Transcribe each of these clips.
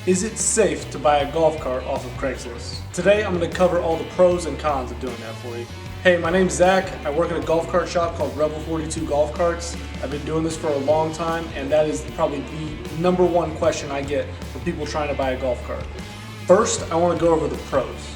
Is it safe to buy a golf cart off of Craigslist? Today I'm going to cover all the pros and cons of doing that for you. Hey, my name's Zach. I work at a golf cart shop called Rebel 42 Golf Carts. I've been doing this for a long time, and that is probably the number one question I get from people trying to buy a golf cart. First, I want to go over the pros.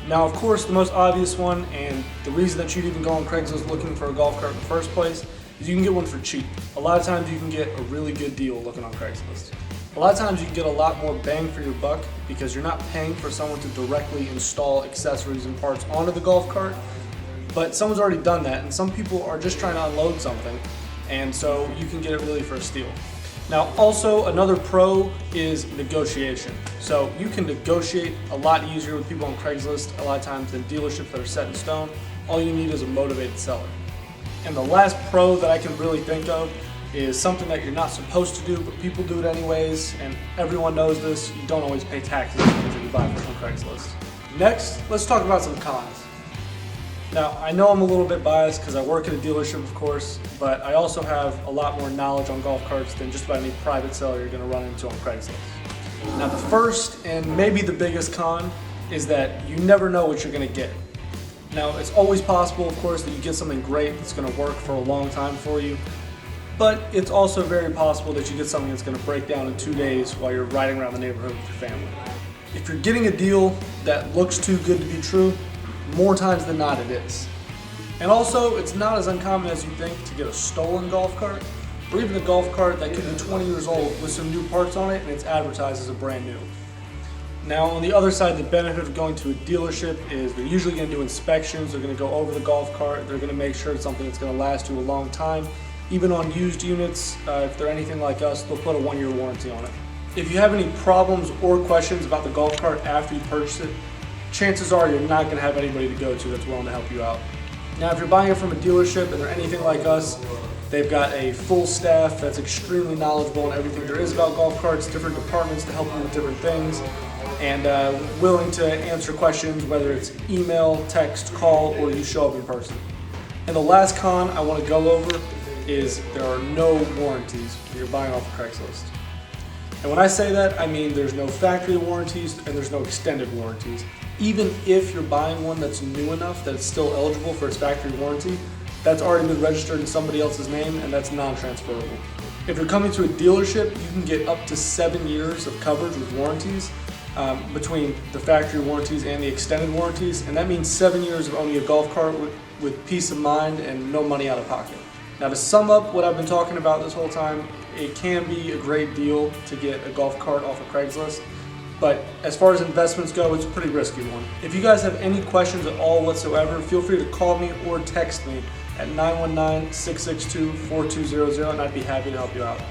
Now, of course, the most obvious one, and the reason that you'd even go on Craigslist looking for a golf cart in the first place, is you can get one for cheap. A lot of times you can get a really good deal looking on Craigslist. A lot of times you can get a lot more bang for your buck because you're not paying for someone to directly install accessories and parts onto the golf cart, but someone's already done that, and some people are just trying to unload something, and so you can get it really for a steal. Now, also another pro is negotiation. So you can negotiate a lot easier with people on Craigslist a lot of times than dealerships that are set in stone. All you need is a motivated seller. And the last pro that I can really think of is something that you're not supposed to do, but people do it anyways, and everyone knows this: you don't always pay taxes on things that you buy from Craigslist. Next, let's talk about some cons. Now, I know I'm a little bit biased because I work at a dealership, of course, but I also have a lot more knowledge on golf carts than just about any private seller you're going to run into on Craigslist. Now, the first and maybe the biggest con is that you never know what you're going to get. Now, it's always possible, of course, that you get something great that's going to work for a long time for you, but it's also very possible that you get something that's going to break down in 2 days while you're riding around the neighborhood with your family. If you're getting a deal that looks too good to be true, more times than not it is. And also, it's not as uncommon as you think to get a stolen golf cart, or even a golf cart that could be 20 years old with some new parts on it and it's advertised as a brand new. Now, on the other side, the benefit of going to a dealership is they're usually going to do inspections, they're going to go over the golf cart, they're going to make sure it's something that's going to last you a long time. Even on used units, if they're anything like us, they'll put a 1-year warranty on it. If you have any problems or questions about the golf cart after you purchase it, chances are you're not going to have anybody to go to that's willing to help you out. Now, if you're buying it from a dealership and they're anything like us, they've got a full staff that's extremely knowledgeable in everything there is about golf carts, different departments to help you with different things, and willing to answer questions, whether it's email, text, call, or you show up in person. And the last con I want to go over is there are no warranties when you're buying off of Craigslist. And when I say that, I mean there's no factory warranties and there's no extended warranties. Even if you're buying one that's new enough that it's still eligible for its factory warranty, that's already been registered in somebody else's name and that's non-transferable. If you're coming to a dealership, you can get up to 7 years of coverage with warranties between the factory warranties and the extended warranties, and that means 7 years of owning a golf cart with peace of mind and no money out of pocket. Now, to sum up what I've been talking about this whole time, it can be a great deal to get a golf cart off of Craigslist, but as far as investments go, it's a pretty risky one. If you guys have any questions at all whatsoever, feel free to call me or text me at 919-662-4200, and I'd be happy to help you out.